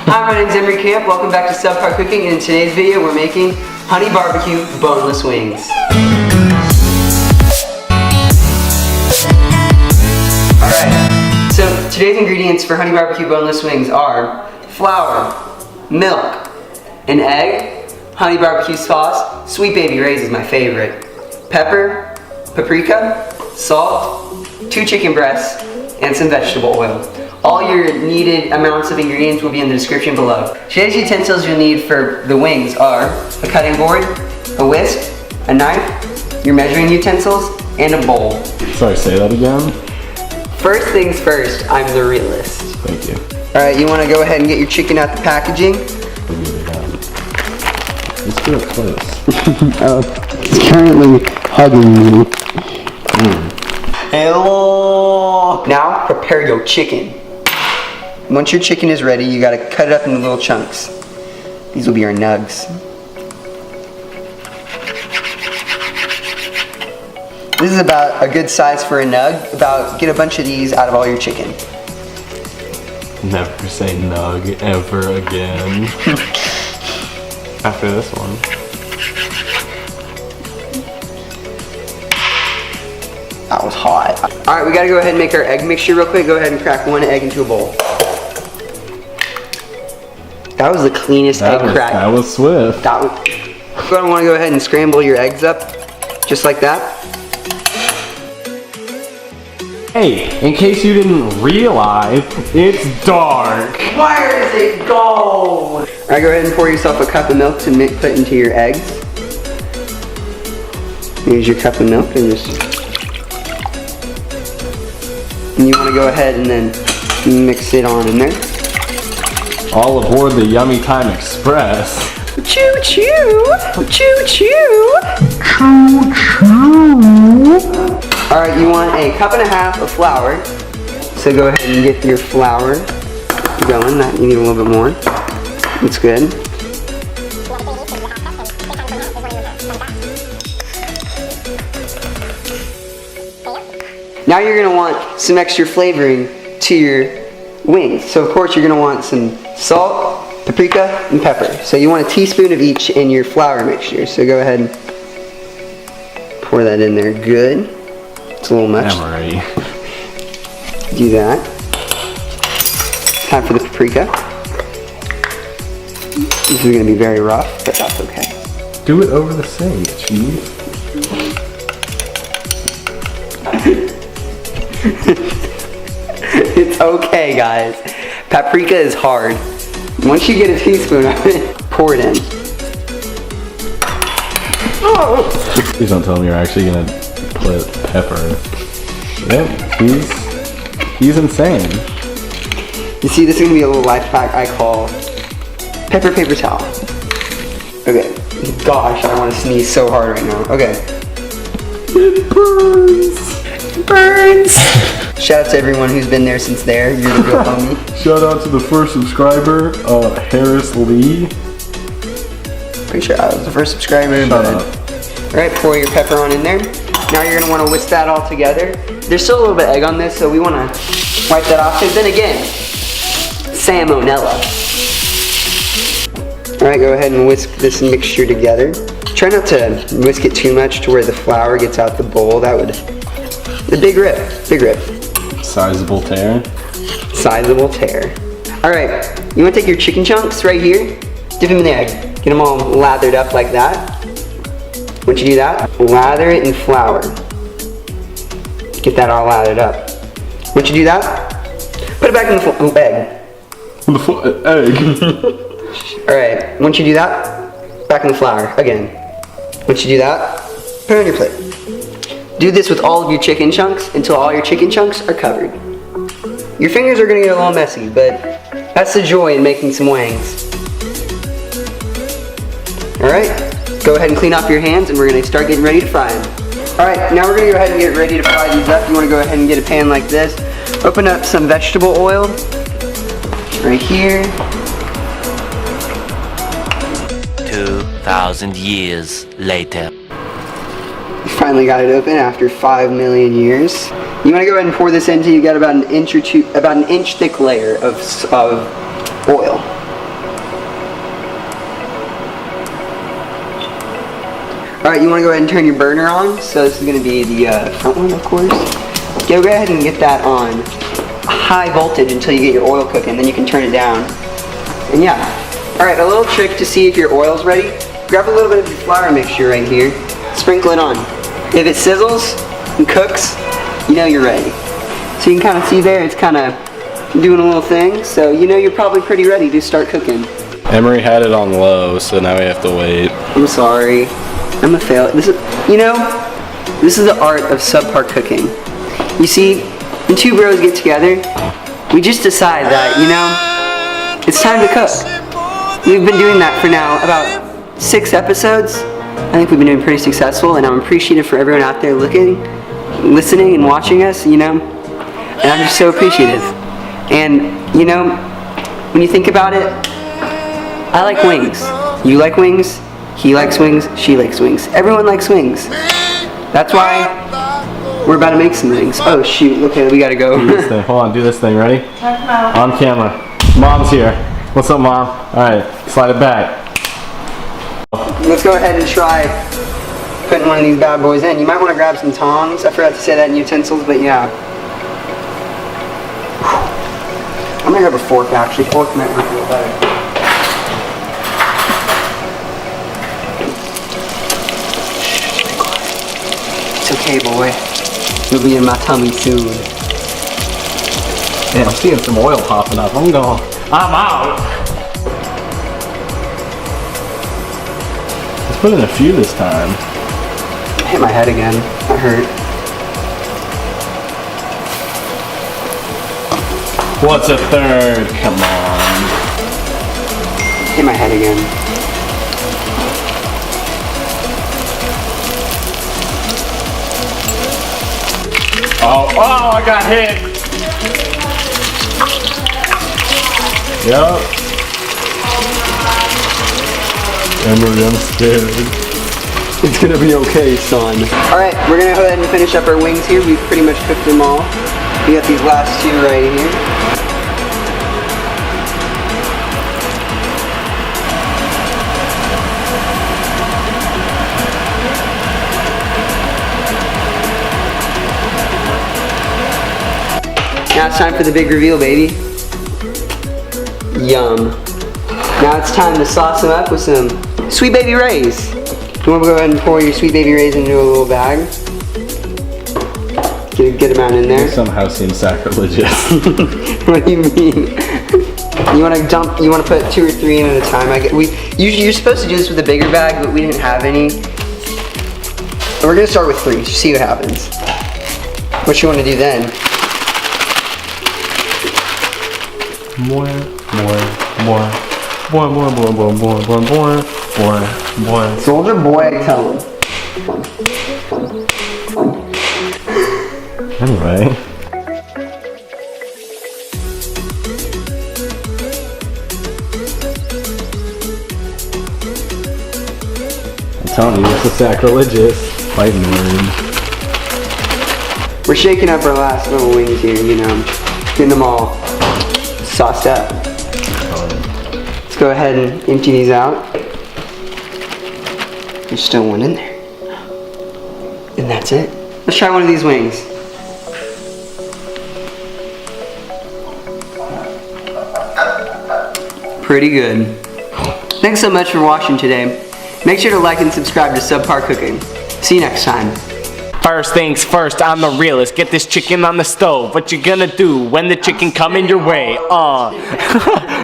Hi, my name's Emery Camp. Welcome back to Subpar Cooking. In today's video, we're making honey barbecue boneless wings. Alright, so today's ingredients for honey barbecue boneless wings are flour, milk, an egg, honey barbecue sauce, Sweet Baby Ray's is my favorite, pepper, paprika, salt, 2 chicken breasts, and some vegetable oil. All your needed amounts of ingredients will be in the description below. Today's utensils you'll need for the wings are a cutting board, a whisk, a knife, your measuring utensils, and a bowl. Sorry, say that again? First things first, I'm the realist. Thank you. Alright, you want to go ahead and get your chicken out the packaging? Let's do it close. It's currently hugging me. Hello! Now, prepare your chicken. Once your chicken is ready, you gotta cut it up into little chunks. These will be our nugs. This is about a good size for a nug. Get a bunch of these out of all your chicken. Never say nug ever again. After this one. That was hot. Alright, we gotta go ahead and make our egg mixture real quick. Go ahead and crack 1 egg into a bowl. That was the cleanest egg crack. That was swift. You're gonna wanna go ahead and scramble your eggs up, just like that. Hey, in case you didn't realize, it's dark. Where does it go? Alright, go ahead and pour yourself a cup of milk to put into your eggs. Here's your cup of milk and just... And you want to go ahead and then mix it on in there. All aboard the Yummy Time Express. Choo choo! Choo choo! Choo choo! Alright, you want a 1.5 cups of flour. So go ahead and get your flour going. You need a little bit more. That's good. Now you're going to want some extra flavoring to your wings. So of course you're going to want some salt, paprika, and pepper. So you want a teaspoon of each in your flour mixture. So go ahead and pour that in there. Good. It's a little much. Emery. Do that. Time for the paprika. This is going to be very rough, but that's okay. Do it over the sink, cheese. It's okay, guys. Paprika is hard. Once you get a teaspoon of it, pour it in. Oh. Please don't tell me you're actually gonna put pepper. Yep, he's insane. You see, this is gonna be a little life hack I call pepper paper towel. Okay. Gosh, I want to sneeze so hard right now. Okay. It burns. Burns. Shout out to everyone who's been there since there. You're the real homie. Shout out to the first subscriber, Harris Lee. Pretty sure I was the first subscriber. Alright, pour your pepper on in there. Now you're going to want to whisk that all together. There's still a little bit of egg on this, so we want to wipe that off. Because then again, salmonella. Alright, go ahead and whisk this mixture together. Try not to whisk it too much to where the flour gets out the bowl. That would... The big rip. Big rip. Sizable tear. Sizable tear. Alright, you want to take your chicken chunks right here, dip them in the egg. Get them all lathered up like that. Once you do that, lather it in flour. Get that all lathered up. Once you do that, put it back in the egg. Egg? Alright, once you do that, back in the flour again. Once you do that, put it on your plate. Do this with all of your chicken chunks until all your chicken chunks are covered. Your fingers are going to get a little messy, but that's the joy in making some wings. Alright, go ahead and clean off your hands and we're going to start getting ready to fry them. Alright, now we're going to go ahead and get ready to fry these up. You want to go ahead and get a pan like this. Open up some vegetable oil right here. 2,000 years later. Finally got it open after 5 million years. You want to go ahead and pour this in until you get about an inch thick layer of oil. Alright, you want to go ahead and turn your burner on. So this is going to be the front one, of course. Go ahead and get that on high voltage until you get your oil cooking. Then you can turn it down. And yeah. Alright, a little trick to see if your oil's ready. Grab a little bit of your flour mixture right here. Sprinkle it on. If it sizzles and cooks, you know you're ready. So you can kind of see there, it's kind of doing a little thing. So you know you're probably pretty ready to start cooking. Emery had it on low, so now we have to wait. I'm sorry. I'm a fail. This is the art of subpar cooking. You see, when two bros get together, we just decide that, you know, it's time to cook. We've been doing that for now about 6 episodes. I think we've been doing pretty successful, and I'm appreciative for everyone out there looking, listening, and watching us, you know. And I'm just so appreciative. And, you know, when you think about it, I like wings. You like wings. He likes wings. She likes wings. Everyone likes wings. That's why we're about to make some wings. Oh shoot! Okay, we gotta go. Do this thing. Hold on. Do this thing. Ready? On camera. Mom's here. What's up, Mom? All right. Slide it back. Let's go ahead and try putting one of these bad boys in. You might want to grab some tongs. I forgot to say that in utensils, but yeah. I'm gonna grab a fork actually. Fork might work a little better. It's okay, boy. You'll be in my tummy soon. Yeah, I'm seeing some oil popping up. I'm out. Let's put in a few this time. I hit my head again. That hurt. What's a third? Come on. Hit my head again. Oh, I got hit. Yup. Emery, I'm scared. It's gonna be okay, son. Alright, we're gonna go ahead and finish up our wings here. We've pretty much cooked them all. We got these last 2 right here. Now it's time for the big reveal, baby. Yum. Now it's time to sauce them up with some Sweet Baby Rays. You want to go ahead and pour your Sweet Baby Rays into a little bag. Get a good amount in there. It somehow seems sacrilegious. What do you mean? You want to put 2 or 3 in at a time. You're supposed to do this with a bigger bag, but we didn't have any. And we're going to start with 3, see what happens. What you want to do then? More. Soldier boy, tell him. Anyway. I'm telling you, this is sacrilegious. Like nerd. We're shaking up our last little wings here, you know, getting them all sauced up. Let's go ahead and empty these out. There's still one in there. And that's it. Let's try one of these wings. Pretty good. Thanks so much for watching today. Make sure to like and subscribe to Subpar Cooking. See you next time. First things first, I'm the realist. Get this chicken on the stove. What you gonna do when the chicken come in your way?